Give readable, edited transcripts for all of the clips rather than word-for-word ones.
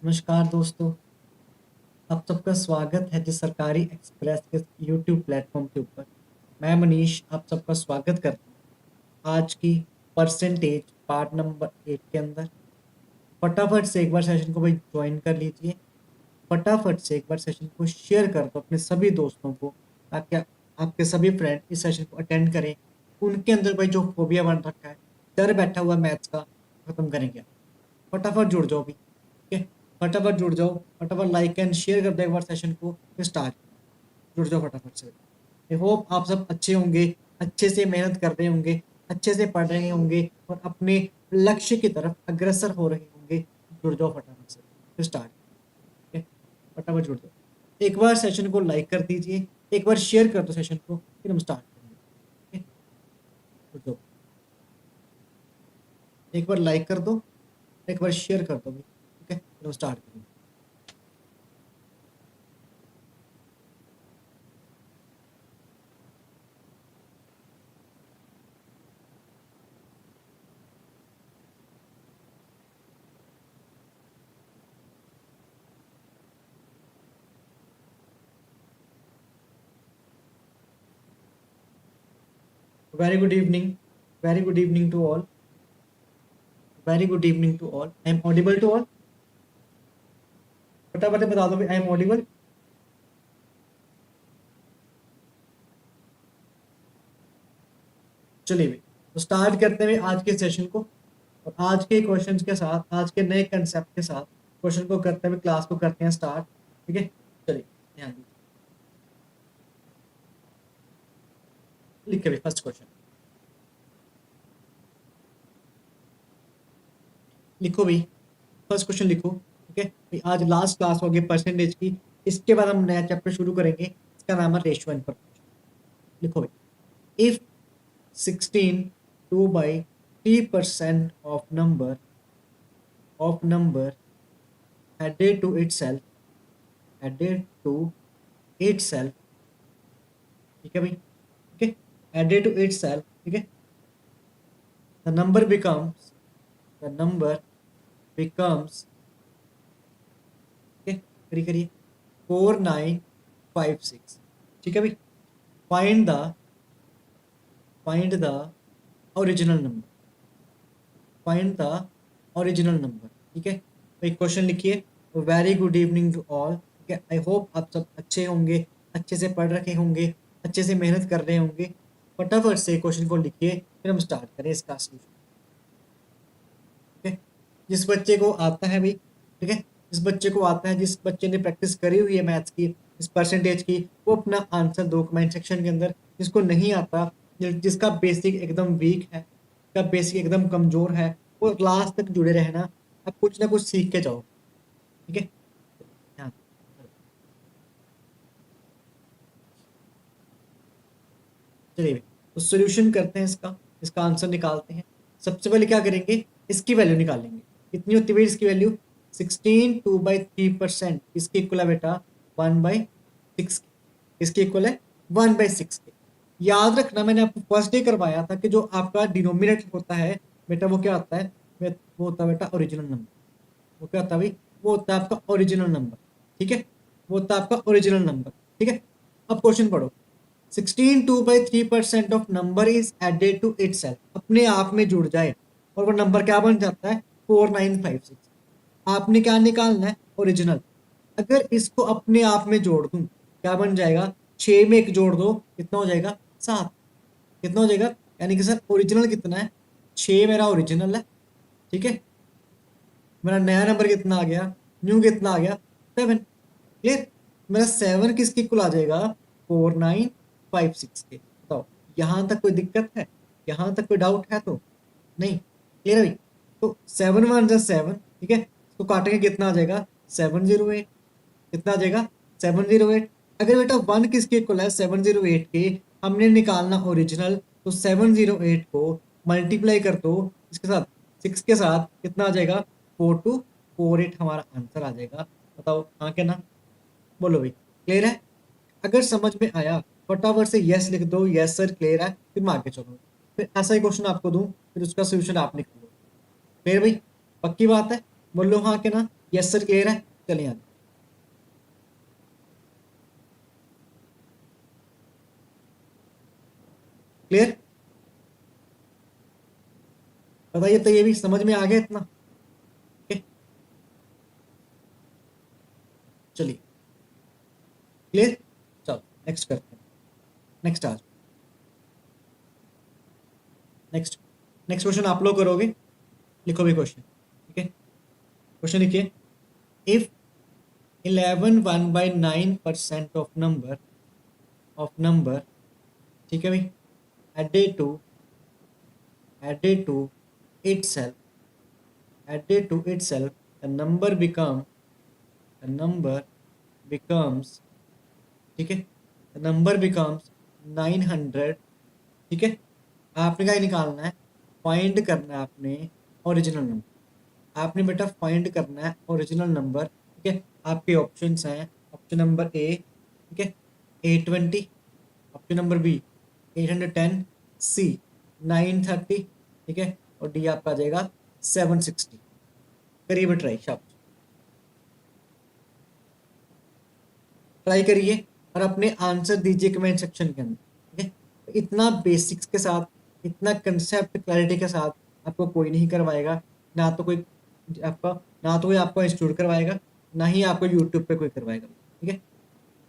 नमस्कार दोस्तों, आप सबका स्वागत है जिस सरकारी एक्सप्रेस के यूट्यूब प्लेटफॉर्म के ऊपर। मैं मनीष आप सबका स्वागत करता हूँ आज की परसेंटेज पार्ट नंबर 8 के अंदर। फटाफट से एक बार सेशन को भाई ज्वाइन कर लीजिए। फटाफट से एक बार सेशन को शेयर कर दो अपने सभी दोस्तों को, ताकि आपके सभी फ्रेंड इस सेशन को अटेंड करें। उनके अंदर भाई जो फोबिया बन रखा है, डर बैठा हुआ मैथ्स का, खत्म करेंगे। फटाफट जुड़ जाओ भी, ठीक है। फटाफट जुड़ जाओ, फटाफट लाइक एंड शेयर कर दो एक बार सेशन को, फिर स्टार्ट जुड़ जाओ फटाफट से। आई होप आप सब अच्छे होंगे, अच्छे से मेहनत कर रहे होंगे, अच्छे से पढ़ रहे होंगे और अपने लक्ष्य की तरफ अग्रसर हो रहे होंगे। जुड़ जाओ फटाफट से, फिर स्टार्ट, ठीक है। फटाफट जुड़ जाओ, एक बार सेशन को लाइक कर दीजिए, एक बार शेयर कर दो सेशन को, फिर हम स्टार्ट करेंगे, ठीक है। जुड़ जाओ, एक बार लाइक कर दो, एक बार शेयर कर दो भी, ठीक है, फिर हम स्टार्ट करेंगे। Very good evening, very good evening to all, very good evening to all. I am audible to all? फटाफट बता दो, आई एम ऑडिबल? चलिए भी, तो स्टार्ट करते हैं आज के सेशन को। और आज के क्वेश्चंस के साथ, आज के नए कंसेप्ट के साथ क्वेश्चन को करते हुए क्लास को करते हैं स्टार्ट, ठीक है। चलिए ध्यान दीजिए, लिखे भी फर्स्ट क्वेश्चन, लिखो भी फर्स्ट क्वेश्चन लिखो, ठीक है भाई। आज लास्ट क्लास होगी परसेंटेज की, इसके बाद हम नया चैप्टर शुरू करेंगे, इसका नाम है रेशियो एंड प्रोपोर्शन। लिखो भाई, if 16 2 by 3% of number added to itself, added to itself, ठीक है भाई, ठीक है, added to itself, ठीक है। the number becomes the number becomes, ठीक है, करिए करिए, 4956, ठीक है भाई। Find the original number, find the original number, ठीक है भाई। क्वेश्चन लिखिए, very good evening to all, ठीक है। आई होप आप सब अच्छे होंगे, अच्छे से पढ़ रखे होंगे, अच्छे से मेहनत कर रहे होंगे। फटाफट से क्वेश्चन को लिखिए, फिर हम स्टार्ट करें इसका सॉल्यूशन, ठीक है। जिस बच्चे को आता है भाई, ठीक है, जिस बच्चे को आता है, जिस बच्चे ने प्रैक्टिस करी हुई है मैथ्स की, इस परसेंटेज की, वो अपना आंसर दो कमेंट सेक्शन के अंदर। जिसको नहीं आता, जिसका बेसिक एकदम वीक है, जिसका बेसिक एकदम कमजोर है, वो लास्ट तक जुड़े रहना, आप कुछ ना कुछ सीख के जाओ, ठीक है। हाँ, चलिए तो सोल्यूशन करते हैं इसका, इसका आंसर निकालते हैं। सबसे पहले क्या करेंगे, इसकी वैल्यू निकालेंगे। कितनी होती है भाई इसकी वैल्यू? 16 2/3%, इसकी इक्वल है बेटा 1/6, इसकी इक्वल है 1/6 के। याद रखना, मैंने आपको फर्स्ट डे करवाया था कि जो आपका डिनोमिनेटर होता है बेटा, वो क्या होता है? वो होता है बेटा ओरिजिनल नंबर। वो क्या होता है भाई? वो होता है आपका ओरिजिनल नंबर, ठीक है। वो होता है आपका ओरिजिनल नंबर, ठीक है। अब क्वेश्चन पढ़ो। 16 2/3% of number is added to itself, अपने आप में जुड़ जाए और वो नंबर क्या बन जाता है? 4956। आपने क्या निकालना है? ओरिजिनल। अगर इसको अपने आप में जोड़ दूं, क्या बन जाएगा? 6 में 1 जोड़ दो, कितना हो जाएगा? 7। कितना हो जाएगा? यानी कि सर ओरिजिनल कितना है? 6 मेरा ओरिजिनल है, ठीक है। मेरा नया नंबर कितना आ गया? न्यू कितना आ गया? 7। क्लियर? मेरा 7 किसके इक्वल आ जाएगा? 4956 के। बताओ, यहां तक कोई दिक्कत है? यहां तक कोई डाउट है तो? नहीं, क्लियर है भाई। तो 7 1 जा 7, ठीक है। इसको काटेंगे, कितना आ जाएगा? 708। कितना आ जाएगा? 708। अगर बेटा 1 किसके इक्वल है? 708 के। हमने निकालना ओरिजिनल, तो 708 को मल्टीप्लाई कर दो इसके साथ, 6 के साथ, कितना आ जाएगा? 4248 हमारा आंसर आ जाएगा। बताओ हाँ क्या ना? बोलो भाई, क्लियर है? अगर समझ में आया फटाफट से यस लिख दो, यस सर क्लियर है, फिर मैं आगे चलूंगा। फिर ऐसा ही क्वेश्चन आपको दूं, फिर उसका सोल्यूशन आप निकालो। क्लियर भाई? पक्की बात है? बोलो हाँ के ना? यस सर क्लियर है, चलिए आगे। क्लियर, बताइए तो, ये भी समझ में आ गया इतना? ओके, चलिए क्लियर, चलो नेक्स्ट करते हैं। नेक्स्ट आज, नेक्स्ट नेक्स्ट क्वेश्चन आप लोग करोगे, लिखो भी क्वेश्चन, ठीक है। क्वेश्चन लिखिए, इफ 11 1/9% ऑफ नंबर, ठीक है भाई, added to added to itself the number becomes, ठीक है, the number becomes 900, ठीक है। आपने क्या निकालना है, फाइंड करना है आपने ओरिजिनल नंबर, आपने बेटा फाइंड करना है ओरिजिनल नंबर, ठीक है। आपके ऑप्शंस हैं, ऑप्शन नंबर ए, ठीक है, 820, ऑप्शन नंबर बी 810, सी 930, ठीक है, और डी आपका आ जाएगा 760। करिए ट्राई, शाबाश, ट्राई करिए और अपने आंसर दीजिए कमेंट सेक्शन के अंदर, ठीक है। तो इतना बेसिक्स के साथ, इतना कंसेप्ट क्लैरिटी के साथ आपको कोई नहीं करवाएगा, ना तो कोई आपका ना तो कोई आपको इंस्टीट्यूट करवाएगा, ना ही आपको यूट्यूब पे कोई करवाएगा, ठीक है।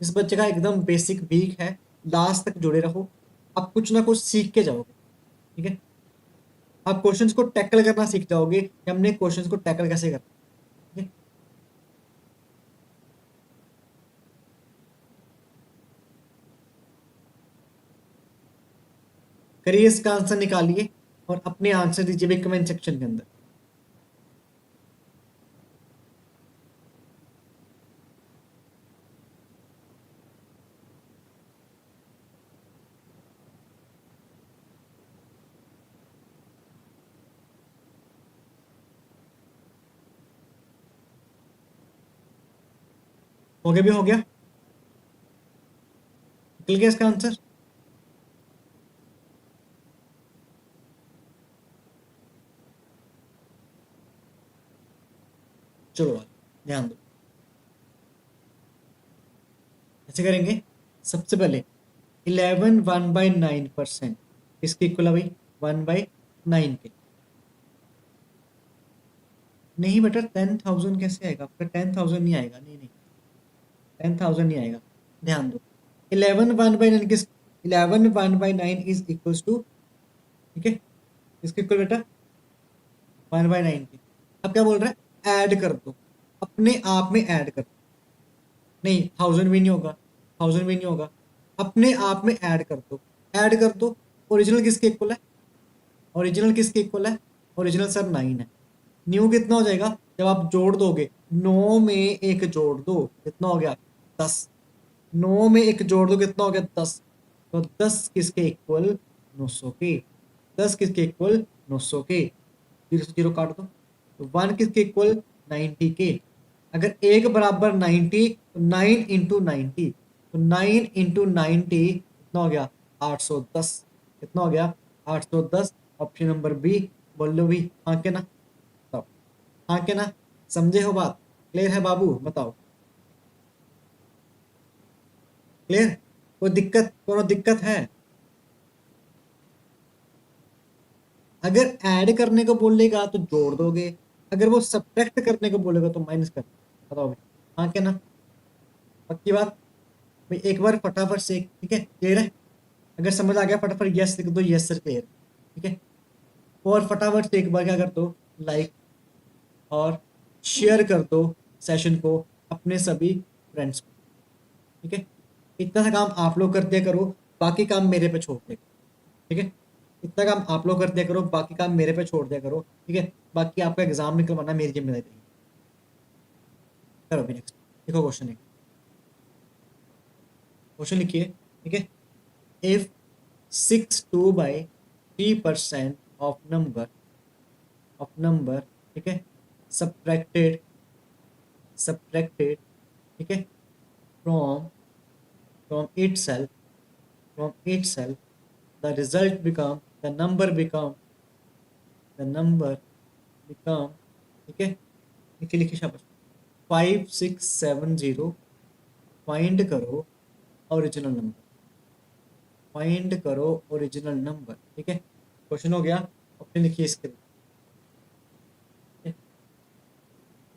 इस बच्चे का एकदम बेसिक वीक है, लास्ट तक जुड़े रहो, आप कुछ ना कुछ सीख के जाओगे, ठीक है। आप क्वेश्चंस को टैकल करना सीख जाओगे कि हमने क्वेश्चंस को टैकल कैसे करना, ठीक है। करिए, इसका आंसर निकालिए और अपने आंसर दीजिए भी कमेंट सेक्शन के अंदर। हो गया भी हो गया, निकल गया इसका आंसर। चलो ध्यान दो, ऐसे करेंगे। सबसे पहले 11 1/9% किसके इक्वल है भाई, 1/9 के। नहीं बेटा 10,000 कैसे आएगा आपका, 10,000 नहीं आएगा, नहीं नहीं 10,000 नहीं आएगा, ध्यान दो। 11 1/9 किस, 11 1/9 इज इक्वल टू, ठीक है, किसके इक्वल बेटा, 1/9 के। अब क्या बोल रहा है, ऐड कर दो, अपने आप में ऐड कर दो, नहीं 1000 भी नहीं होगा, 1000 भी नहीं होगा, अपने आप में ऐड कर दो, ऐड कर दो। ओरिजिनल किसके इक्वल है, ओरिजिनल किसके इक्वल है, ओरिजिनल सर 9 है। न्यू कितना हो जाएगा, जब आप जोड़ दोगे, 9 में एक जोड़ दो, कितना हो गया 10, 9 में एक जोड़ दो कितना हो गया 10, तो 10 किसके इक्वल, 900 के, 10 किसके इक्वल 900 के, 0 से 0 काट दो, तो 1 किसके इक्वल 90 के। अगर एक बराबर 90 तो 9 इंटू 90, तो 9 इंटू 90 कितना हो गया 810, कितना हो गया 810। ऑप्शन नंबर बी, बोलो भी, हाँ के ना, बताओ, हाँ के ना, समझे हो बात, क्लियर है बाबू, बताओ क्लियर, कोई दिक्कत, कोनो दिक्कत है? अगर ऐड करने को बोलेगा तो जोड़ दोगे, अगर वो सब्ट्रैक्ट करने को बोलेगा तो माइनस कर, बताओ भाई, हाँ क्या ना, पक्की बात भाई, एक बार फटाफट से, ठीक है, क्लियर है? अगर समझ आ गया फटाफट यस लिख दो, यस सर क्लियर, ठीक है। और फटाफट से एक बार क्या कर दो, लाइक और शेयर कर दो सेशन को अपने सभी फ्रेंड्स को, ठीक है। इतना सा काम आप लोग कर दिया करो, बाकी काम मेरे पे छोड़ दिया करो, ठीक है। इतना काम आप लोग कर दिया करो, बाकी काम मेरे पे छोड़ दिया करो, ठीक है। बाकी आपका एग्जाम निकलवाना मेरी जिम्मेदारी नहीं। करो अभी नेक्स्ट, देखो क्वेश्चन है, क्वेश्चन लिखिए, ठीक है। इफ 62/3% ऑफ नंबर, ठीक है, सब्ट्रैक्टेड, ठीक है, from from itself the result become the number become, ठीक है, लिखिए लिखिए शाबाश, 5670 फाइंड करो ओरिजिनल नंबर, फाइंड करो ओरिजिनल नंबर। ठीक है, क्वेश्चन हो गया। ऑप्शन लिखिए इसके लिए,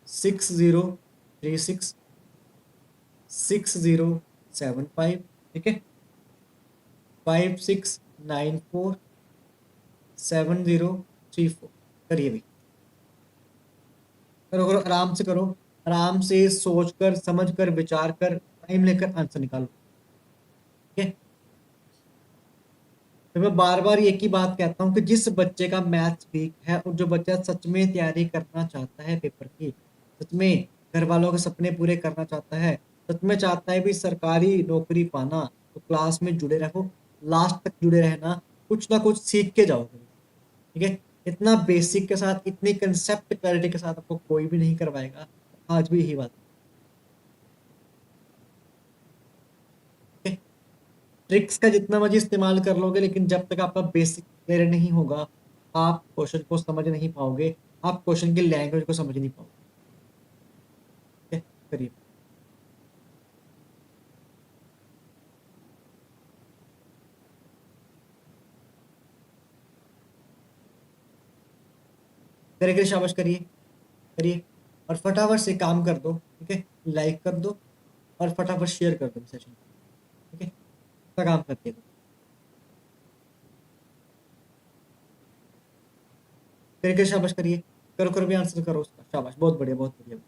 6036 6075, ठीक है, 5694 7034। करिए भाई, करो करो, आराम से करो, आराम से सोच कर समझ कर विचार कर टाइम लेकर आंसर निकालो। ठीक है, तो मैं बार बार एक ही बात कहता हूँ कि जिस बच्चे का मैथ्स वीक है और जो बच्चा सच में तैयारी करना चाहता है पेपर की, सच में घर वालों के सपने पूरे करना चाहता है, सच में चाहता है भी सरकारी नौकरी पाना, तो क्लास में जुड़े रहो, लास्ट तक जुड़े रहना, कुछ ना कुछ सीख के जाओगे। ठीक है, इतना बेसिक के साथ, इतनी कंसेप्ट क्लैरिटी के साथ आपको कोई भी नहीं करवाएगा। आज भी यही बात है। ट्रिक्स का जितना मर्जी इस्तेमाल कर लोगे, लेकिन जब तक आपका बेसिक क्लियर नहीं होगा, आप क्वेश्चन को समझ नहीं पाओगे, आप क्वेश्चन की लैंग्वेज को समझ नहीं पाओगे। ठीक है, करिए, करिए करिए, शाबाश, करिए करिए, और फटाफट से काम कर दो। ठीक है, लाइक कर दो और फटाफट शेयर कर दो सेशन। ठीक है, अपना काम करके दो, करिए करिए, शाबाश, करिए, करो करो भी, आंसर करो उसका, शाबाश, बहुत बढ़िया, बहुत बढ़िया।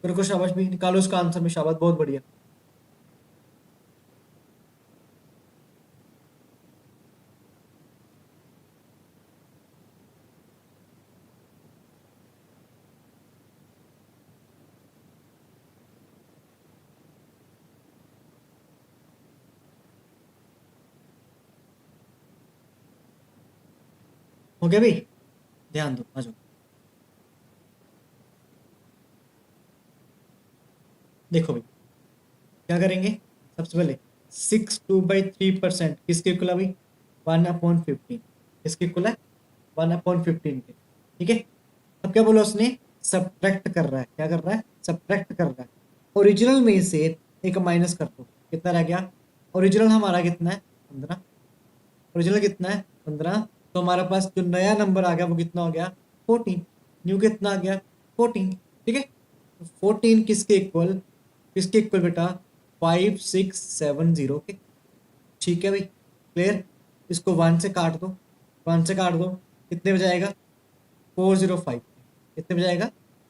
करो करो, शाबाश, भी निकालो उसका आंसर में, शाबाश, बहुत बढ़िया। हो गया भाई, ध्यान दो, आ जाओ। देखो भाई, क्या करेंगे, सबसे पहले 6 2/3% किसके इक्वल है भाई, 1/15। किसके इक्वल है, 1/15 के। ठीक है, अब क्या बोला उसने, सब्ट्रैक्ट कर रहा है, क्या कर रहा है, सब्ट्रैक्ट कर रहा है। ओरिजिनल में से एक माइनस कर दो, कितना रह गया, ओरिजिनल हमारा कितना है, 15। ओरिजिनल कितना है, 15। तो हमारे पास जो नया नंबर आ गया वो कितना हो गया, 14। न्यू कितना आ गया, 14। ठीक है, 14 किसके इक्वल बेटा, 5670 के। ठीक है भाई, क्लियर। इसको 1 से काट दो, 1 से काट दो, कितने में जाएगा, 405 पे। कितने में जाएगा,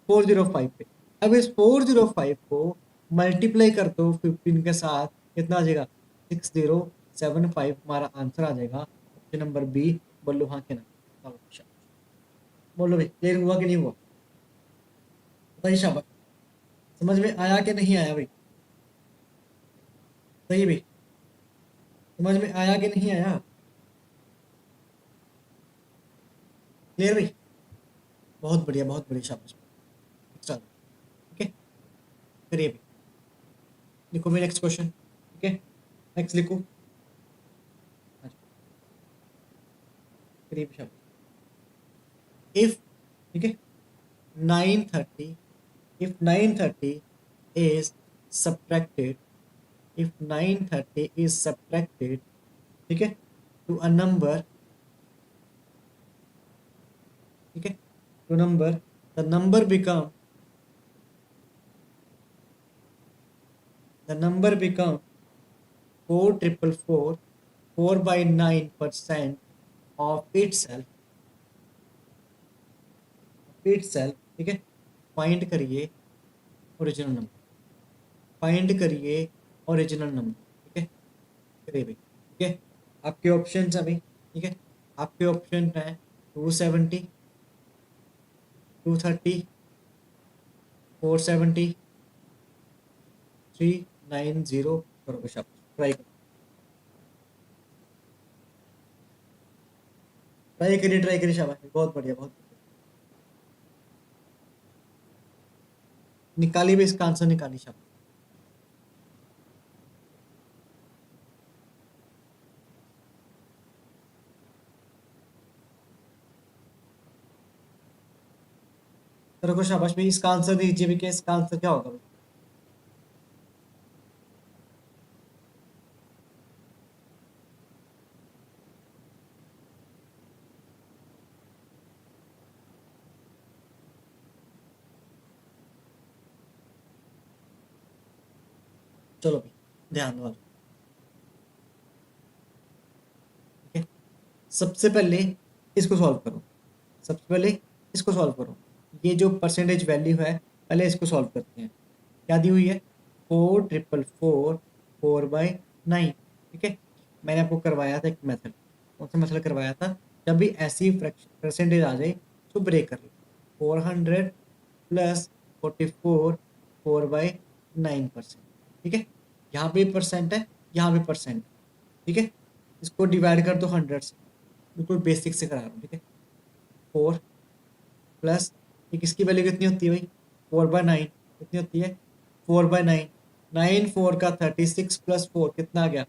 405 पे। अब इस 405 को मल्टीप्लाई कर दो 15 के साथ, कितना आ जाएगा, 6075। हमारा आंसर आ जाएगा ऑप्शन नंबर बी, बल्लू हाँ के नाम। चलो, बोलो भाई, क्लियर हुआ कि नहीं हुआ, बताइए, शाबाश। समझ में आया कि नहीं आया भाई, सही भाई, समझ में आया कि नहीं आया, क्लियर भाई, बहुत बढ़िया, बहुत बढ़िया, शाबाश। चलो, ठीक है, करिए भाई, लिखो मेरा नेक्स्ट क्वेश्चन। ठीक है, नेक्स्ट लिखो, अच्छा, करिए भाई, शाबाश। इफ, ठीक है, 930, if 930 is subtracted, if 930 is subtracted, ठीक है, to a number, ठीक है, to number, the number become, the number become 4444, 4/9% of itself, ठीक है, फाइंड करिए ओरिजिनल नंबर, फाइंड करिए ओरिजिनल नंबर। ठीक है, करिए भाई। ठीक है, आपके ऑप्शन है भाई, ठीक है, आपके ऑप्शन है 270, 230, 470, 390। करो शब्द, ट्राई करो, ट्राई करिए, शाबाश, बहुत बढ़िया, बहुत बढ़िया। निकालिए भी इसका आंसर, निकालिए, शाबाश। रुको शाबाश भाई, इसका आंसर दीजिए भी, क्या इसका आंसर क्या होगा भाई? चलो भाई ध्यान दो, ठीक है। सबसे पहले इसको सॉल्व करो, सबसे पहले इसको सॉल्व करो। ये जो परसेंटेज वैल्यू है, पहले इसको सॉल्व करते हैं। क्या दी हुई है? 4,444/9, ठीक है। मैंने आपको करवाया था एक मेथड, कौन सा मेथड करवाया था? जब भी ऐसी परसेंटेज आ जाए तो ब्रेक कर लो। 400 प्लस 44 4/9%, ठीक है। यहाँ पे परसेंट है, यहाँ पे परसेंट, ठीक है। इसको डिवाइड कर दो 100 से, बिल्कुल बेसिक से करा रहा हूँ, ठीक है। 4 प्लस एक, इसकी वैल्यू कितनी होती है भाई? 4/9 कितनी होती है? 4/9, 9 4 का 36 प्लस 4 कितना आ गया?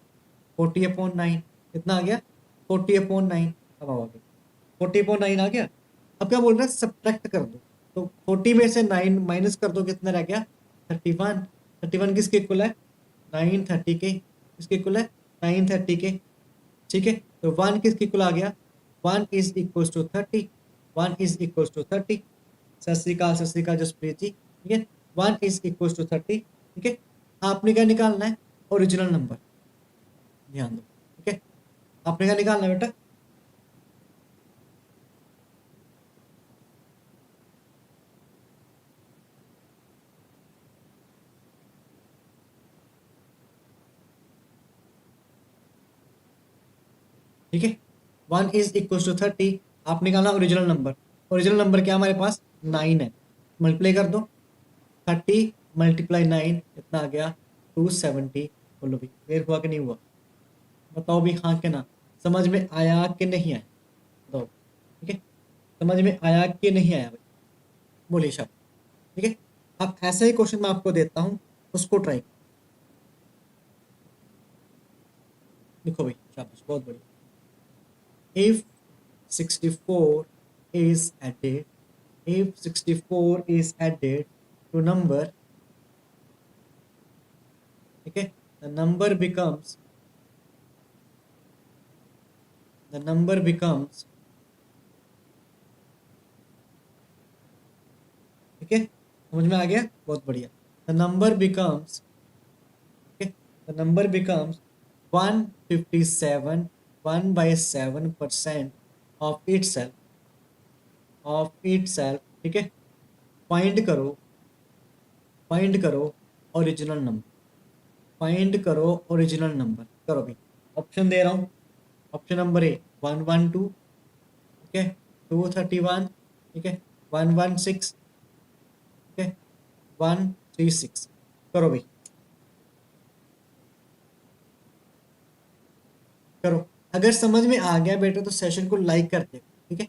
40/9, कितना आ गया? 40/9। अब आओ आगे, 40/9 आ गया। अब क्या बोल रहा है? सब्ट्रैक्ट कर दो, तो 40 में से 9 माइनस कर दो, कितना रह गया? 31। 31 किसके इक्वल है? 930 के। किसके इक्वल है? 930 के, ठीक है। तो 1 किसके इक्वल आ गया? 1 is equal to 30, 1 is equal to 30। सत श्री अकाल जसप्रीत जी, ठीक है। 1 इज इक्वल टू 30, ठीक है। आपने क्या निकालना है? ओरिजिनल नंबर, ध्यान दो, ठीक है। आपने क्या निकालना है बेटा? ठीक है, 1 इज इक्वल टू 30, आप निकालना ओरिजिनल नंबर। ओरिजिनल नंबर क्या हमारे पास? 9 है। मल्टीप्लाई कर दो, 30 मल्टीप्लाई 9 कितना आ गया? 270। बोलो भाई क्लियर हुआ कि नहीं हुआ? बताओ भी, हाँ के ना? समझ में आया कि नहीं आया? बताओ, ठीक है। समझ में आया कि नहीं आया भाई? बोलिए शाबाश, ठीक है। अब ऐसा ही क्वेश्चन मैं आपको देता हूँ, उसको ट्राई। लिखो भाई, शाबाश, बहुत बढ़िया। If 64 is added, if 64 is added to number, ठीक है, the number becomes, the number becomes, ठीक है। समझ में आ गया? बहुत बढ़िया। the number becomes, ठीक है, the number becomes 157, 1/7% of itself, of itself, ठीक है। फाइंड करो, फाइंड करो ओरिजिनल नंबर, फाइंड करो ओरिजिनल नंबर। करो भाई, ऑप्शन दे रहा हूँ। ऑप्शन नंबर ए 112, ठीक है, 231, ठीक है, 116, ठीक है, 136। करो भाई, करो। अगर समझ में आ गया बेटा तो सेशन को लाइक कर दे, ठीक है।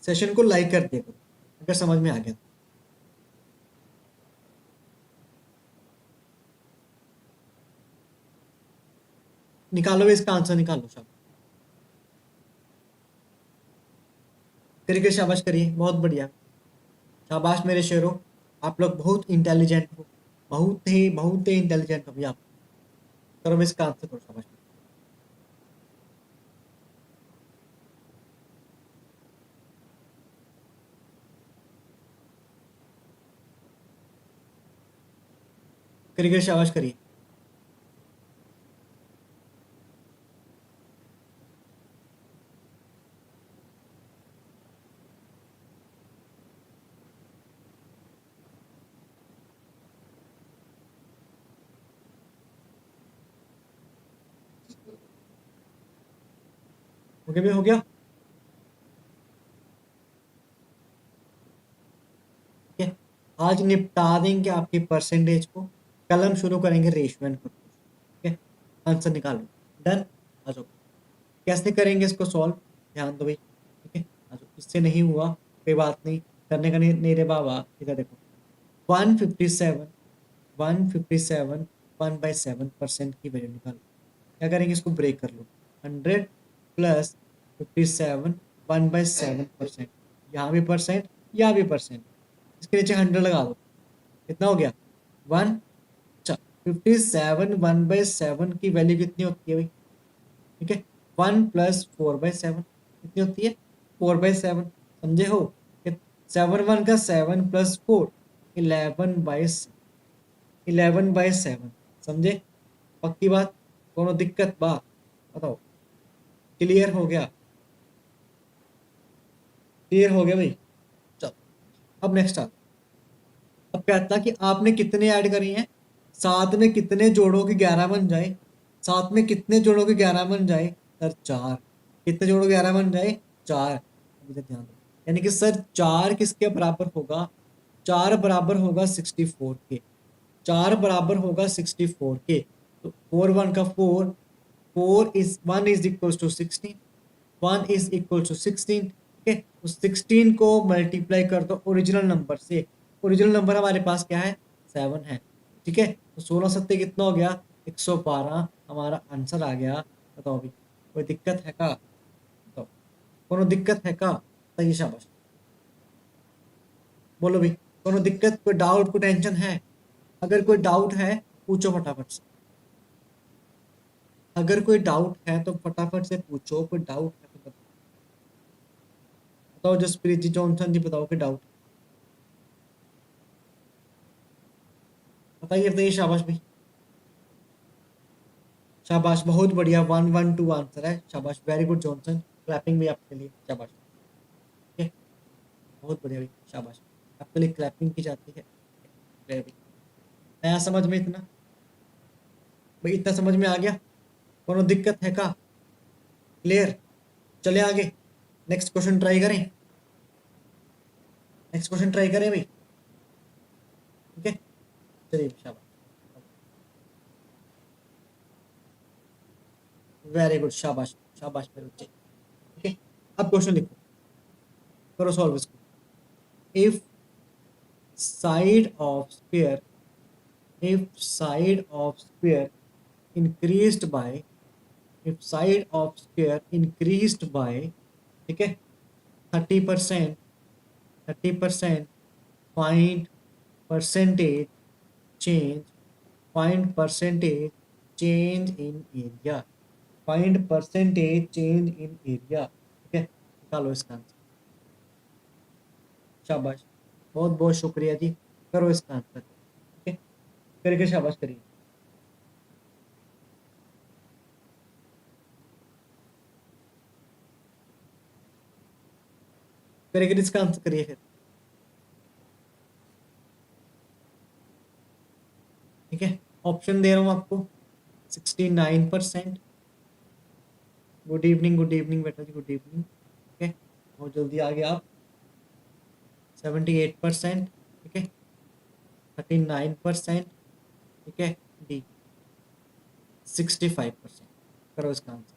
सेशन को लाइक कर दे अगर समझ में आ गया तो। निकालो भाई, इसका आंसर निकालो, शाबाश करिए, शाबाश करिए, बहुत बढ़िया। शाबाश मेरे शेरों, आप लोग बहुत इंटेलिजेंट हो, बहुत ही इंटेलिजेंट हो भैया आप। करो भाई, इसका आंसर करो, शाबाश। करिए, शाबाश करिए। ओके भाई, हो गया, ठीक है। आज निपटा देंगे आपकी परसेंटेज को, कल हम शुरू करेंगे रेशियो एंड प्रोपोर्शन, ठीक है। आंसर निकालो, डन। आ जाओ, कैसे करेंगे इसको सॉल्व? ध्यान दो भाई, ठीक है। आ जाओ, इससे नहीं हुआ कोई बात नहीं, करने का नहीं, नहीं रे बाबा, इधर देखो। 157, 157 1/7% की वैल्यू निकालो। क्या करेंगे? इसको ब्रेक कर लो। 100 प्लस 57 1/7%, यहाँ भी परसेंट, यहाँ भी परसेंट, इसके नीचे 100 लगा दो, कितना हो गया 1। अच्छा 57 1/7 की वैल्यू कितनी होती है भाई? ठीक है 1 + 4/7 कितनी होती है 4/7, समझे हो? 7 1 का 7 + 4 11/7 समझे? पक्की बात, कोनो दिक्कत बात बताओ? क्लियर हो गया? क्लियर हो गया भाई? चलो अब नेक्स्ट आता, अब कहता कि आपने कितने ऐड करी हैं, साथ में कितने जोड़ों की 11 बन जाए, साथ में कितने जोड़ों की 11 बन जाए सर 4, कितने जोड़ों की 11 बन जाए 4, अभी तक ध्यान दो, यानी कि सर 4 किसके बराबर होगा, 4 बराबर होगा 64 के, 4 बराबर होगा 64 के, तो 4 1 का 4, 1 is equal to 16, 1 is equal to 16, ठीक है, तो 16 को मल्टीप्लाई कर दो ओरिजिनल नंबर से, ओरिजिनल नंबर हमारे पास क्या है 7 है, ठीक है, तो 16 सत्ते कितना हो गया 112, हमारा आंसर आ गया। बताओ अभी कोई दिक्कत है का? बताओ कोनो दिक्कत है का? सही शाबाश, बोलो भी, कोनो दिक्कत, कोई डाउट, कोई टेंशन है? अगर कोई डाउट है पूछो फटाफट से, अगर कोई डाउट है तो फटाफट से पूछो, कोई डाउट है तो बताओ। बताओ जसप्रीत जी, जॉनसन जी, बताओ कि डाउट, बताइए बताइए, शाबाश भाई, शाबाश बहुत बढ़िया, 112 आंसर है, शाबाश वेरी गुड जॉनसन, क्लैपिंग भी आपके लिए, शाबाश, ठीक है, बहुत बढ़िया भाई, शाबाश, आपके लिए क्लैपिंग की जाती है, वेरी गुड। नया समझ में इतना, भाई इतना समझ में आ गया, कोनो दिक्कत है का? क्लियर? चले आगे, नेक्स्ट क्वेश्चन ट्राई करें, नेक्स्ट क्वेश्चन ट्राई करें भाई, ठीक है, चलिए शाबाश, वेरी गुड, शाबाश शाबाश मेरे बच्चे, ठीक है, अब क्वेश्चन लिखो, करो सॉल्व इसको। If side of square, if side of square increased by, if side of square increased by, ठीक है 30%, 30%, find percentage change, find percentage change in area, find percentage change in area, ठीक है, निकालो इसका answer, शाबाश, बहुत बहुत शुक्रिया जी, करो इसका आंसर, ठीक है, करके शाबाश करिए, करके इसका आंसर करिए फिर, ठीक है, ऑप्शन दे रहा हूँ आपको, 69%, गुड इवनिंग बेटा जी, गुड इवनिंग, ठीक है, बहुत जल्दी आ गया आप, 78%, ठीक है, 39%, ठीक है, डी 65%, करो इसका आंसर,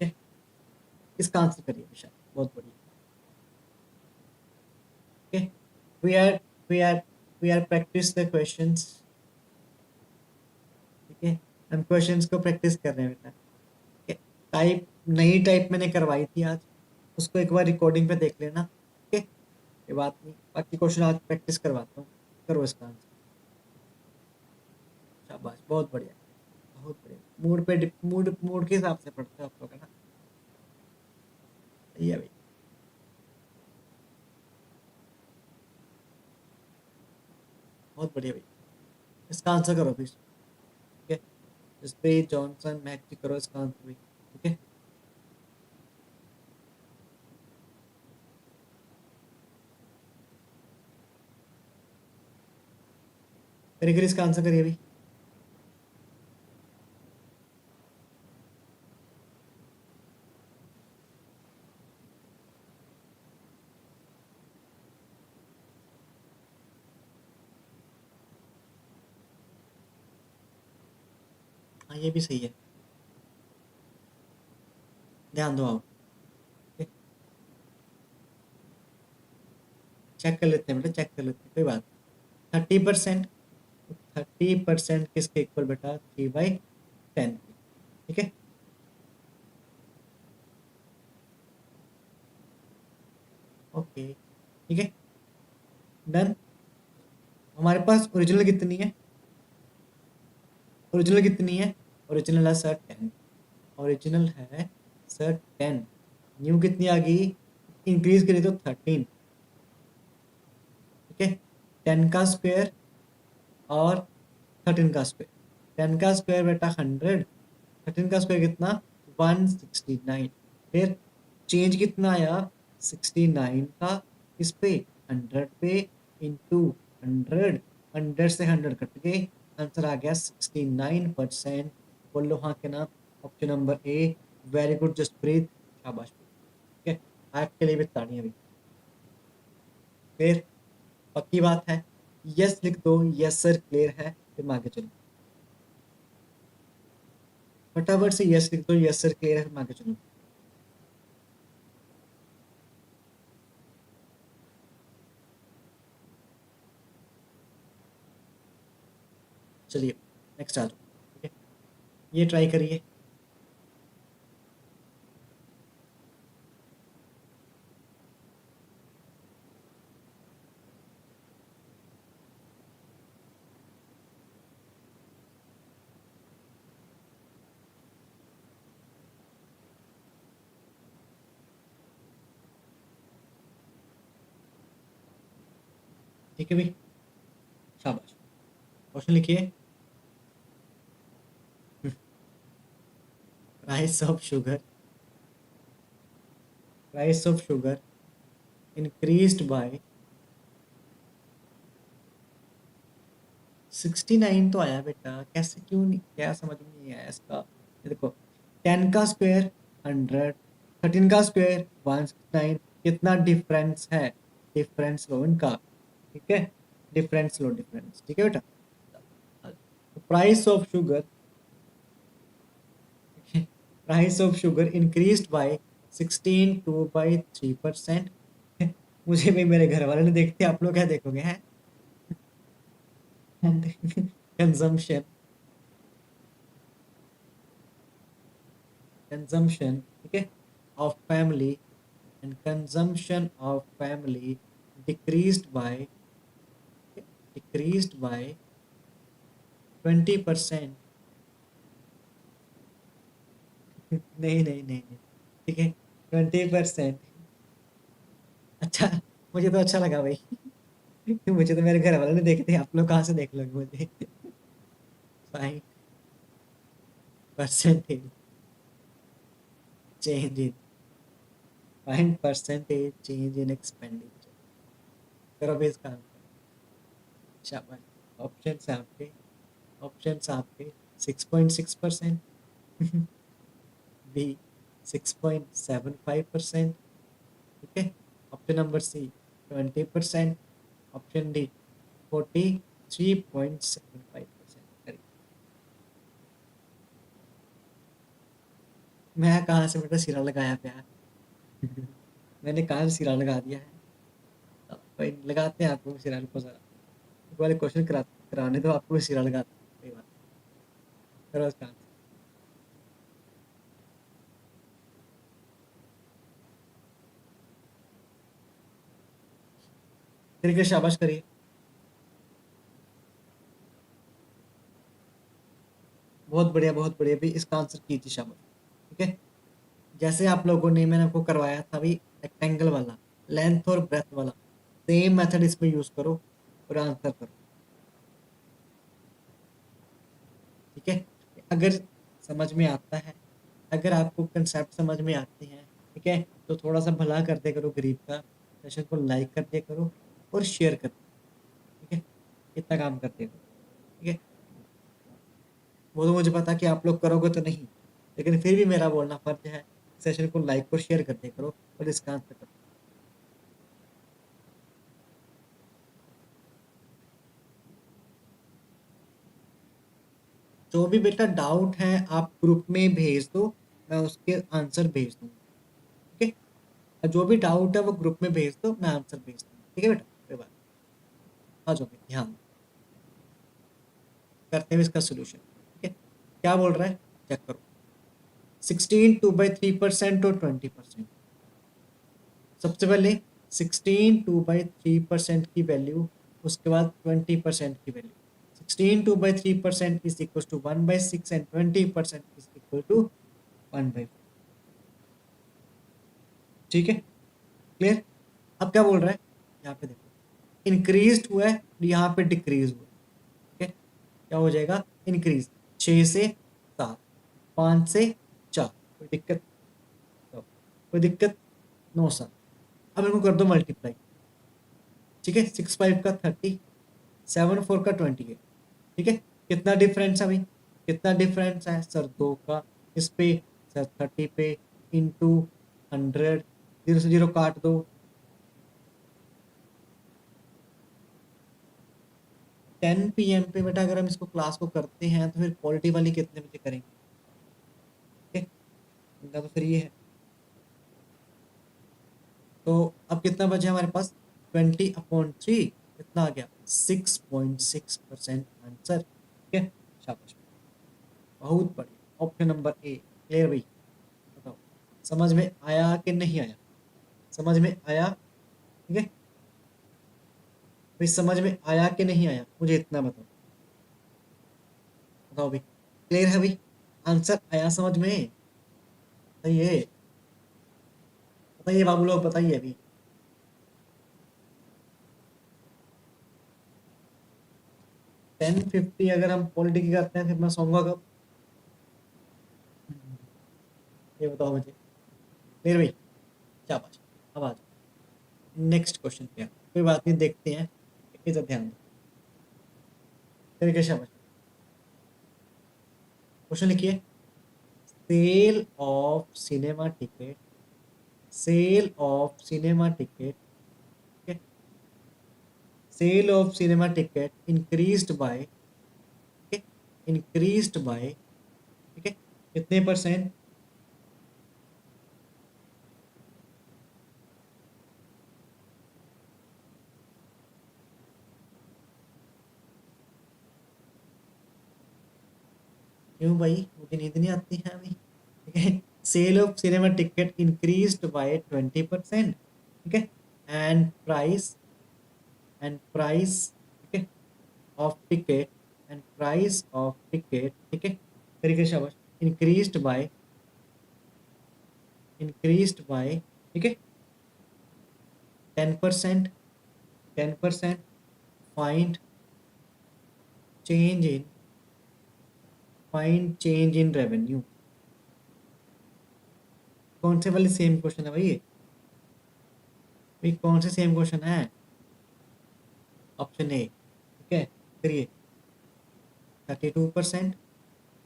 ठीक है, इसका आंसर करिए विशाल, बहुत बढ़िया, ठीक है, we are we are we are practice the questions, ठीक है, हम क्वेश्चंस को प्रैक्टिस कर रहे हैं बेटा, ठीक है, टाइप नई टाइप मैंने करवाई थी आज, उसको एक बार रिकॉर्डिंग पे देख लेना, ठीक है, ये बात नहीं, बाकी क्वेश्चन आज प्रैक्टिस करवाता हूँ, करो इसका आंसर, शाबाश बहुत बढ़िया, बहुत बढ़िया, मूड पे मूड मूड के हिसाब से पढ़ते हो आप लोग, है ना, सही है भाई, बहुत बढ़िया भाई, इसका आंसर करो प्लीज, ठीक है, जसप्रीत जॉनसन मैक करो इसका आंसर भाई, ठीक है, करिए इसका आंसर करिए भाई, हाँ ये भी सही है, ध्यान दो आओ, ठीक है? चेक कर लेते हैं बेटा, चेक कर लेते हैं, कोई बात, 30%, 30% किसके इक्वल बेटा 3/10, ठीक है, ओके, ठीक है, डन। हमारे पास ओरिजिनल कितनी है? ओरिजिनल कितनी है? ओरिजिनल है सर 10। ओरिजिनल है सर 10। न्यू कितनी आ गई? इंक्रीज करी तो 13। ठीक है, 10 का स्क्वायर और 13 का स्क्वायर। 10 का स्क्वायर बेटा 100, 13 का स्क्वायर कितना? 169। फिर चेंज कितना आया? 69 का इस पे 100 पे इंटू 100, 100 से 100 कट गए, आंसर आ गया 69%। बोलो हाँ के नाम। Option number A. Very good Jaspreet, शाबाश। ठीक है, आपके लिए भी ताड़ियां भी। फिर पक्की बात है, यस लिख दो, यस सर क्लियर है, फिर मैं आगे चलूँ। फटाफट से यस लिख दो, यस सर क्लियर है, फिर मैं आगे चलूँ। चलिए नेक्स्ट आ जाओ। ठीक है, ये ट्राई करिए। ठीक है भाई, शाबाश। क्वेश्चन लिखिए। Price of sugar, price of sugar increased bye 69 तो आया बेटा, कैसे क्यों नहीं, क्या समझ में नहीं आया इसका? ये देखो, 10 का स्क्वायर 100, 13 का स्क्वायर 169, कितना डिफरेंस है? डिफरेंस लो इनका। ठीक है, डिफरेंस लो, डिफरेंस। ठीक है बेटा, price of sugar, price of sugar increased by 16 two by 3%। मुझे भी मेरे घर वाले ने देखते, आप लोग क्या देखोगे हैं? कंजम्पशन, कंजम्पशन, ठीक है, of family, and consumption of family decreased bye, decreased bye 20%। नहीं नहीं नहीं नहीं, ठीक है, 20%। अच्छा, मुझे तो अच्छा लगा भाई। मुझे तो मेरे घर वाले ने देखते, आप लोग कहाँ से देख लोगे मुझे? 5% change in, 5% change in expenditure। करो भी इसका आंसर, शाबाश। ऑप्शन है आपके, ऑप्शन आपके 6.6%, बी 6.75%, ठीक है, option number C 20%, option D 43.75%। मैं कहाँ से बेटा सिरा लगाया प्यार? मैंने कहाँ से सिरा लगा दिया है? अब भाई लगाते हैं आपको सिरा, रुको जरा, एक वाले क्वेश्चन कराने दो, आपको भी सिरा लगाते हैं, कोई बात नहीं। करो इसका आंसर। फिर शाबाश करिए। बहुत बढ़िया, बहुत बढ़िया भी, इसका आंसर कीजिए, शाबाश। ठीक है, जैसे आप लोगों ने, मैंने आपको करवाया था भी रेक्टेंगल वाला, लेंथ और ब्रेथ वाला, सेम मेथड इसमें यूज करो और आंसर करो। ठीक है, अगर समझ में आता है, अगर आपको कंसेप्ट समझ में आते हैं, ठीक है, तो थोड़ा सा भला कर दिया करो गरीब का, सेशन को लाइक कर दिया करो और शेयर कर दिया। ठीक है, इतना काम कर दिया करो। ठीक है, वो तो मुझे पता कि आप लोग करोगे तो नहीं, लेकिन फिर भी मेरा बोलना फर्ज है, सेशन को लाइक और शेयर कर दिया करो और इसका आंसर करो। जो भी बेटा डाउट है आप ग्रुप में भेज दो, मैं उसके आंसर भेज दूंगा। ठीक है, जो भी डाउट है वो ग्रुप में भेज दो, मैं आंसर भेज दूंगा। ठीक है बेटा, कोई बात नहीं। आ जाओ भाई, ध्यान करते हैं इसका सोल्यूशन। ठीक है, क्या बोल रहा है, चेक करो। 16 2/3% और 20%। सबसे पहले 16 2/3% की वैल्यू, उसके बाद 20% की value. 16 2/3% is equal to 1/6 and 20% is equal to 1/4। ठीक है, क्लियर। अब क्या बोल रहा है, यहाँ पे देखो इंक्रीज हुआ है, यहाँ पे डिक्रीज हुआ है। ठीक है, क्या हो जाएगा, इंक्रीज 6 से 7, 5 से 4, कोई दिक्कत, तो कोई दिक्कत, नो सर। अब इनको कर दो मल्टीप्लाई। ठीक है, 6 5 का 30, 7 4 का 28। ठीक है, कितना डिफरेंस है भाई, कितना डिफरेंस है सर, 2 का। इस पे सर 30 पे इंटू 100, 0 से 0 काट दो। 10 PM पे बेटा अगर हम इसको क्लास को करते हैं तो फिर क्वालिटी वाली कितने बजे करेंगे। ठीक है, इनका तो फिर ये है। तो अब कितना बचा हमारे पास, 20/3, कितना आ गया, 6.6% आंसर। ठीक है, शाबाश, बहुत बढ़िया, ऑप्शन नंबर ए क्लियर भाई। बताओ समझ में आया कि नहीं आया, समझ में आया। ठीक है भाई, समझ में आया कि नहीं आया, मुझे इतना बताओ, बताओ भाई, क्लियर है भाई, आंसर आया समझ में, बताइए, बताइए बाबू लोग, बताइए अभी। 10:50 अगर हम पॉलिटी की करते हैं फिर मैं सोऊंगा कब, ये बताओ मुझे, क्लियर भाई, शाबाश। अब आ जाओ नेक्स्ट क्वेश्चन पे, कोई बात नहीं, देखते हैं, इधर ध्यान दो, फिर क्या, शाबाश। क्वेश्चन लिखिए, sale of cinema ticket, sale of cinema ticket, sale of cinema ticket increased by, increased by, ठीक है, कितने परसेंट, क्यों भाई, मुझे नींद नहीं आती है अभी। ठीक है, sale of cinema ticket increased by 20%। ठीक है, एंड प्राइस, एंड प्राइस, ठीक है, of ticket, and price of ticket, ठीक है, तरीके से शाबाश, इंक्रीज्ड बाय, इंक्रीज्ड बाय, ठीक है, 10%, 10%, find change in, find change in revenue. कौन से वाले सेम क्वेश्चन है भाई ये, भाई कौन से सेम क्वेश्चन है, ऑप्शन ए, ठीक है, करिए, 32%,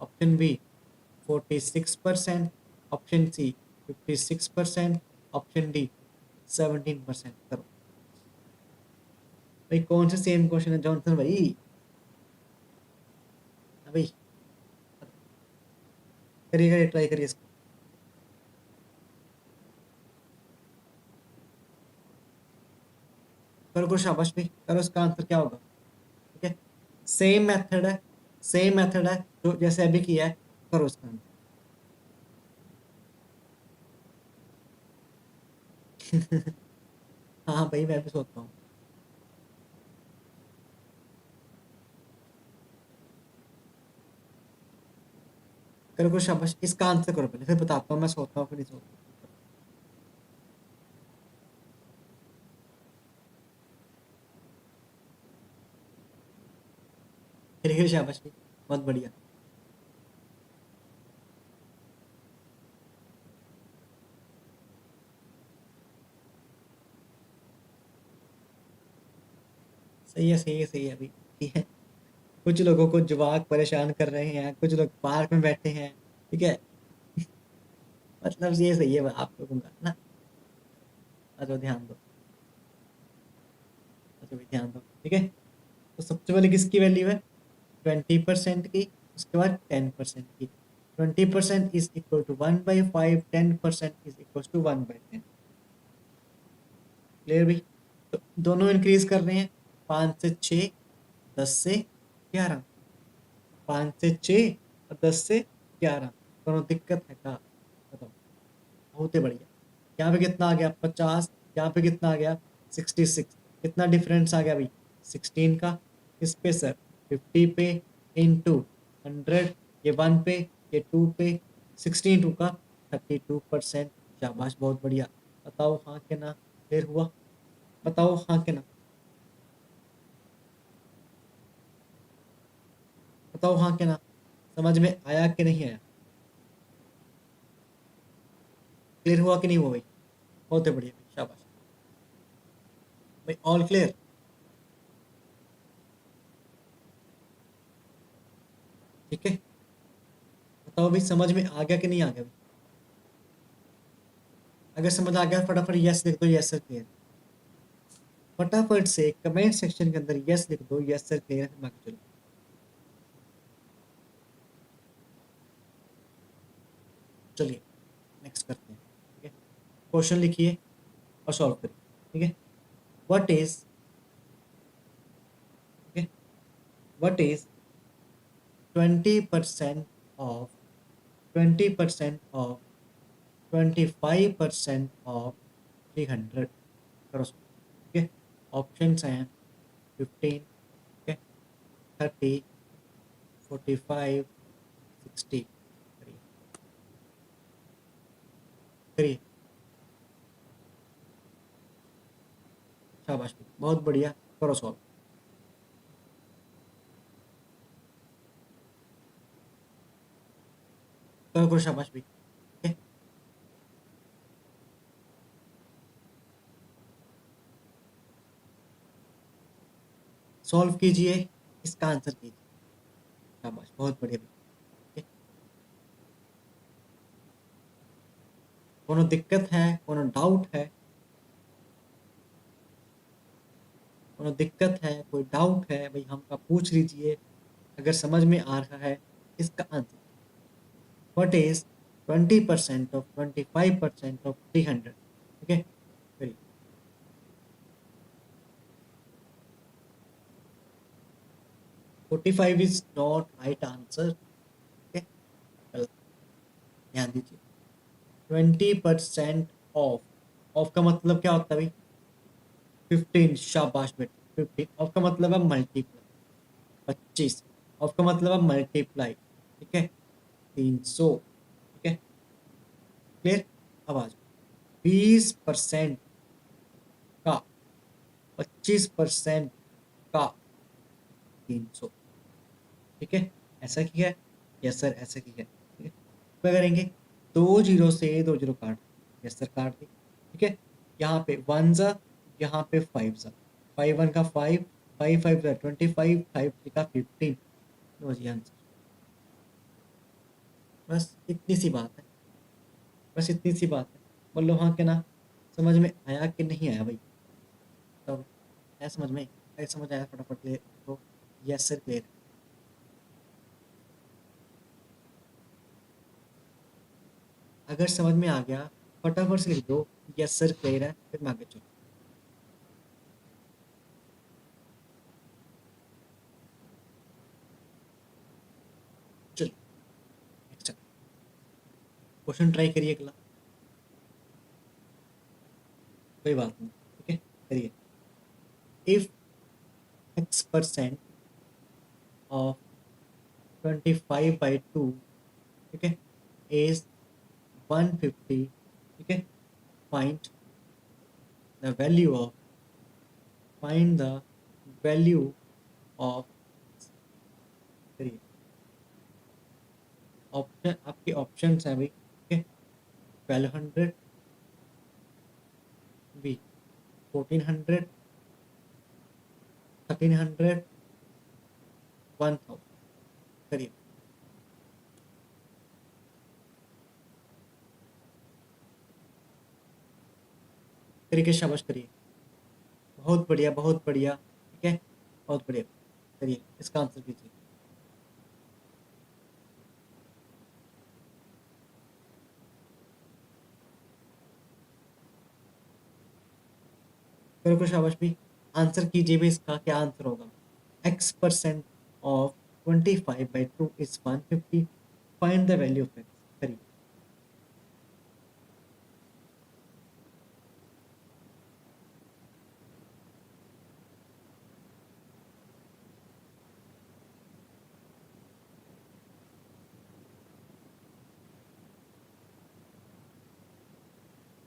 option B 46%, option C 56%, option D 17%। करो भाई, कौन से सेम क्वेश्चन है जॉनसन भाई, हाँ भाई, करिए करिए, ट्राई करिए इसको, करो करो, शाबाश भाई, करो, इसका आंसर क्या होगा। ठीक है, सेम मेथड है, सेम मेथड है जो जैसे अभी किया है, करो इसका आंसर। हाँ भाई, मैं भी सोचता हूँ, करो करो, शाबाश, इसका आंसर करो पहले, फिर बताता हूँ मैं सोचता हूँ फिर नहीं सोचता। फिर शाबाश भाई, बहुत बढ़िया। सही है, सही है, सही है अभी, ठीक है। कुछ लोगों को जवाक परेशान कर रहे हैं, कुछ लोग पार्क में बैठे हैं। ठीक है, मतलब ये सही है आप लोगों का ना। अच्छा ध्यान दो, अच्छा भाई ध्यान दो, ठीक है। तो सबसे पहले किसकी वैल्यू है, 20% की, उसके बाद 10% की। 20% is equal to 1/5, 10% is equal to 1/10। Clear भाई, तो दोनों इंक्रीज कर रहे हैं, 5 से 6, 10 से 11, 5 से 6 और 10 से 11, दोनों दिक्कत है का, बताओ, बहुत ही बढ़िया। यहाँ पे कितना आ गया, 50, यहाँ पे कितना आ गया 66, कितना डिफरेंस आ गया भाई 16 का, इस पे सर 50 पे इंटू 100, ये 1 पे, ये 2 पे, 16 का 32%। शाबाश, बहुत बढ़िया। बताओ हाँ के ना, क्लियर हुआ? बताओ हाँ के ना, बताओ हाँ के ना, समझ में आया कि नहीं आया? क्लियर हुआ कि नहीं हुआ भाई? बहुत ही बढ़िया भाई, शाबाश भाई, ऑल क्लियर। ठीक है, बताओ भाई समझ में आ गया कि नहीं आ गया भाई? अगर समझ आ गया फटाफट यस लिख दो, यस सर क्लियर। फटाफट से कमेंट सेक्शन के अंदर यस लिख दो, यस सर क्लियर है, फिर बाकी चलो। चलिए नेक्स्ट करते हैं। ठीक है, क्वेश्चन लिखिए और सॉल्व करिए। ठीक है, व्हाट इज, ठीक है, what is 20% of 20% of 25% of 300, करो solve। ठीक है, ऑप्शंस हैं 15, ठीक है, 30, 45, 60। करिए करिए, शाबाश भाई, बहुत बढ़िया, करो सॉल्व। करो करो, शाबाश भाई। ठीक है, सॉल्व कीजिए, इसका आंसर कीजिए। शाबाश, बहुत बढ़िया भाई। ठीक है, कोनो दिक्कत है, कोनो डाउट है, कोनो दिक्कत है, कोई डाउट है भाई, हमका पूछ लीजिए। अगर समझ में आ रहा है, इसका answer what is 20% of 25% of 300। ठीक है, करिए। 45 इज नॉट राइट आंसर। ठीक है, गलत। ध्यान दीजिए, 20% ऑफ, ऑफ का मतलब क्या होता है भाई? 15, शाबाश बेटा, 15 ऑफ का मतलब है मल्टीप्लाई, 25 ऑफ का मतलब है मल्टीप्लाई। ठीक है, 300। ठीक है, क्लियर? आवाज, 20% का, 25% का 300। ठीक है, ऐसा किया है? यस सर, ऐसा किया है। ठीक है, क्या करेंगे, 2 जीरो से 2 जीरो काट, यस सर काट दी। ठीक है, यहाँ पे 1 जा, यहाँ पे 5 जा, 5 1 का 5, 5 5 जा 25, 5 3 का 15। लो जी आंसर। बस इतनी सी बात है, बस इतनी सी बात है। बोलो हाँ कि ना, समझ में आया कि नहीं आया भाई? तो है समझ में, अगर समझ आया फटाफट ले तो यस सर क्लियर। अगर समझ में आ गया, फटाफट से लिख दो यस सर क्लियर है, फिर मैं आगे चलो। चलिए नेक्स्ट क्वेश्चन ट्राई करिए अगला, कोई बात नहीं। ठीक है, करिए। इफ x% ऑफ 25/2, ठीक है, इज 150। ठीक है, find the value of, find the value of, करिए। ऑप्शन आपके ऑप्शन है भाई। ठीक है, 1200, बी 1400, 1300, 1000। करिए करिए, शाबाश करिए, बहुत बढ़िया बहुत बढ़िया। ठीक है, बहुत बढ़िया, करिए इसका आंसर कीजिए। करो करो, शाबाश भी, आंसर कीजिए भी, इसका क्या आंसर होगा? x% of 25/2 is 150, find the value of x. करिए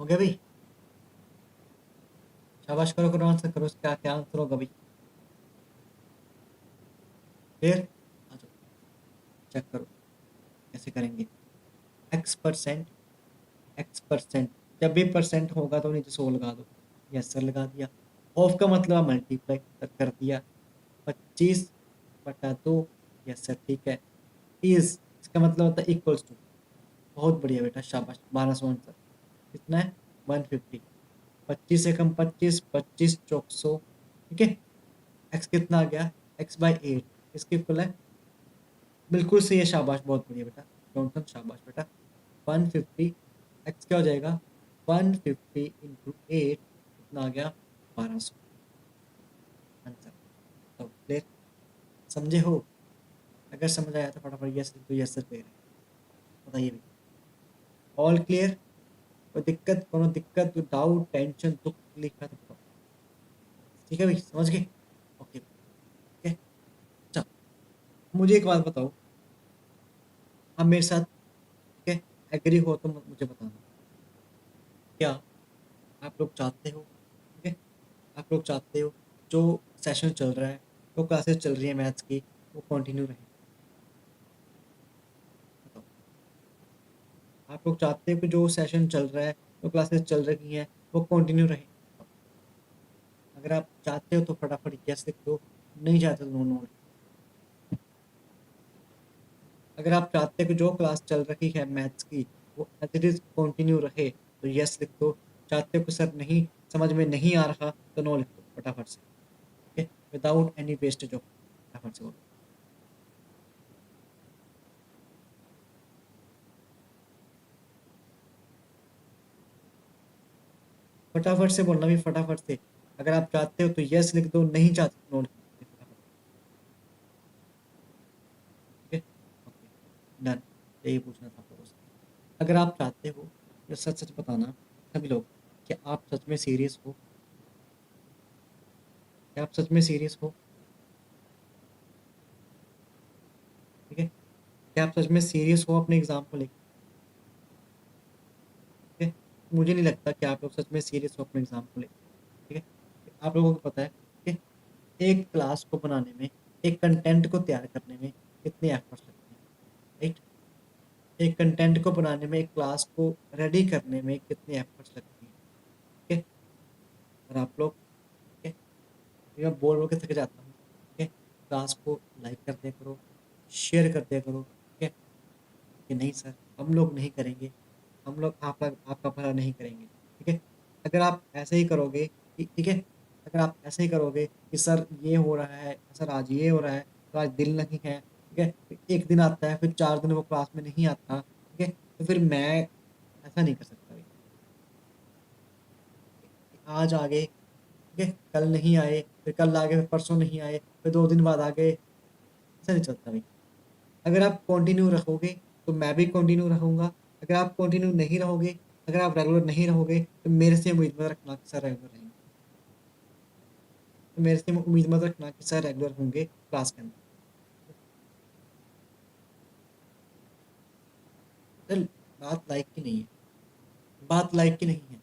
हो गया भाई? शाबाश, करो करो आंसर करो, इसका क्या आंसर होगा भाई? फिर आ जाओ, चेक करो कैसे करेंगे। एक्स परसेंट, जब भी परसेंट होगा तो नीचे 100 लगा दो। यस सर, लगा दिया। ऑफ का मतलब मल्टीप्लाई कर दिया, 25/2। यस सर, ठीक है। इज, इसका मतलब होता है इक्वल्स टू। बहुत बढ़िया बेटा, शाबाश, 1200 आंसर। कितना है? 150। 25 से कम 25, 25 चौक 100। ठीक है। एक्स कितना आ गया? x/8 इसके इक्वल है। बिल्कुल सही है, शाबाश, बहुत बढ़िया बेटा जॉनसन, शाबाश बेटा। 150, एक्स क्या हो जाएगा? 150 इंटू 8 कितना आ गया? 1200 आंसर। तो क्लियर? समझे हो? अगर समझ आया तो फटाफट यस लिख दो, यस सर क्लियर है। बताइए भाई, ऑल क्लियर? कोई दिक्कत, कोनो दिक्कत, डाउट, टेंशन, दुख, तकलीफ है तो बताओ। ठीक है भाई, समझ गए? ओके। ठीक है। अच्छा, मुझे एक बात बताओ, आप मेरे साथ, ठीक है, एग्री हो तो मुझे बताना। क्या आप लोग चाहते हो, ठीक है, आप लोग चाहते हो जो सेशन चल रहा है, जो क्लासेस चल रही है मैथ्स की, वो कंटिन्यू रहे? बताओ। आप लोग चाहते हो कि जो सेशन चल रहा है, जो क्लासेस चल रही हैं, वो कंटिन्यू रहे? बताओ। अगर आप चाहते हो तो फटाफट यस लिख दो, नहीं चाहते तो नो नो। अगर आप चाहते हो कि जो क्लास चल रही है मैथ्स की, वो एज इट इज कंटिन्यू रहे तो यस लिख दो। चाहते हो कि सर नहीं, समझ में नहीं आ रहा, तो नो लिख दो फटाफट से। ठीक है, विदाउट एनी वेस्टेज ऑफ, फटाफट से बोलो। फटाफट से बोलना भी, फटाफट से। अगर आप चाहते हो तो यस लिख दो, नहीं चाहते तो नो लिख दो फटाफट। ठीक है, ओके, डन। यही पूछना था आप लोगों से। अगर आप चाहते हो तो सच सच बताना सभी लोग, कि आप सच में सीरियस हो, कि आप सच में सीरियस हो। ठीक है, कि आप सच में सीरियस हो अपने एग्जाम को लेकर। ठीक है, मुझे नहीं लगता कि आप लोग सच में सीरियस हो अपने एग्जाम को लेकर। ठीक है, आप लोगों को पता है कि एक क्लास को बनाने में, एक कंटेंट को तैयार करने में कितने एफर्ट्स लगते हैं, राइट? एक कंटेंट को बनाने में, एक क्लास को रेडी करने में कितने एफर्ट्स लगते हैं। ठीक है, और आप लोग, ठीक है, मैं बोल बोल के थक जाता हूँ। ठीक है, क्लास को लाइक कर दिया करो, शेयर कर दिया करो। ठीक है, कि नहीं सर, हम लोग नहीं करेंगे, हम लोग आपका भला नहीं करेंगे। ठीक है, अगर आप ऐसे ही करोगे ठीक है, अगर आप ऐसे ही करोगे कि सर ये हो रहा है, सर आज ये हो रहा है, तो आज दिल नहीं है, ठीक है, फिर एक दिन आता है, फिर 4 दिन वो क्लास में नहीं आता, ठीक है, तो फिर मैं ऐसा नहीं कर सकता भाई। आज आ गए, ठीक है, कल नहीं आए, फिर कल आ गए, फिर परसों नहीं आए, फिर 2 दिन बाद आ गए, ऐसा नहीं चलता भाई। अगर आप कंटिन्यू रहोगे तो मैं भी कंटिन्यू रहूंगा। अगर आप कंटिन्यू नहीं रहोगे, अगर आप रेगुलर नहीं रहोगे, तो मेरे से उम्मीद मत रखना कि सर रेगुलर रहेंगे। तो मेरे से उम्मीद मत रखना कि सर रेगुलर होंगे क्लास के अंदर। सर, बात लाइक की नहीं है, बात लाइक की नहीं है,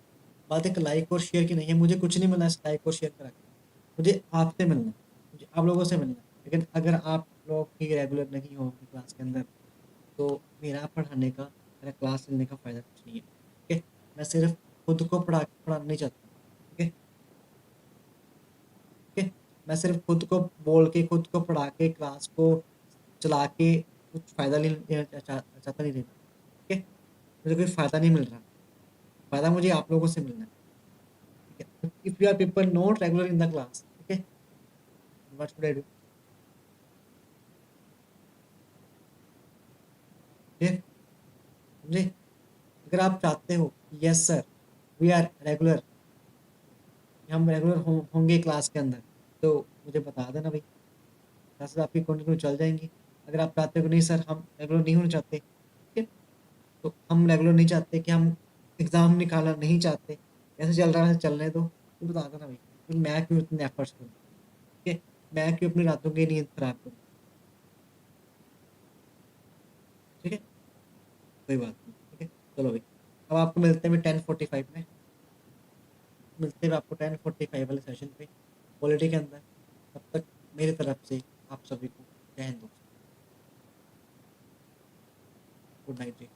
बात एक लाइक और शेयर की नहीं है। मुझे कुछ नहीं मिलना इस लाइक और शेयर करा के, मुझे आपसे मिलना है, मुझे आप लोगों से मिलना है। लेकिन अगर आप लोग ही रेगुलर नहीं हो अपनी क्लास के अंदर, तो मेरा पढ़ाने का, मेरा क्लास लेने का फ़ायदा कुछ नहीं है। ठीक है, मैं सिर्फ खुद को पढ़ाना नहीं चाहता। ठीक है, ठीक है, मैं सिर्फ खुद को बोल के, खुद को पढ़ा के, क्लास को चला के कुछ फ़ायदा लेना चाहता नहीं लेना। ठीक है, मुझे कोई फ़ायदा नहीं मिल रहा, फ़ायदा मुझे आप लोगों से मिलना है। ठीक है, if you are people not regular in the class, ठीक है, व्हाट शुड आई डू? ठीक, समझे? अगर आप चाहते हो yes sir, we are regular, हम रेगुलर होंगे क्लास के अंदर, तो मुझे बता देना भाई, क्लासेस आपकी कंटिन्यू चल जाएंगी। अगर आप चाहते हो कि नहीं सर, हम रेगुलर नहीं होना चाहते, ठीक है, तो हम रेगुलर नहीं चाहते, कि हम एग्ज़ाम निकालना नहीं चाहते, ऐसे चल रहा है चलने दो, तो बता देना भाई, फिर मैं क्यों इतने एफर्ट्स करूँ? ठीक है, मैं क्यों अपनी रातों की नींद खराब करूँ? ठीक है, कोई बात नहीं। ठीक है, चलो भाई, अब आपको मिलते हैं 10:45 में, मिलते हैं आपको 10:45 वाले सेशन पे पॉलिटी के अंदर। तब तक मेरी तरफ से आप सभी को जय हिंद दोस्तों, गुड नाइट जी।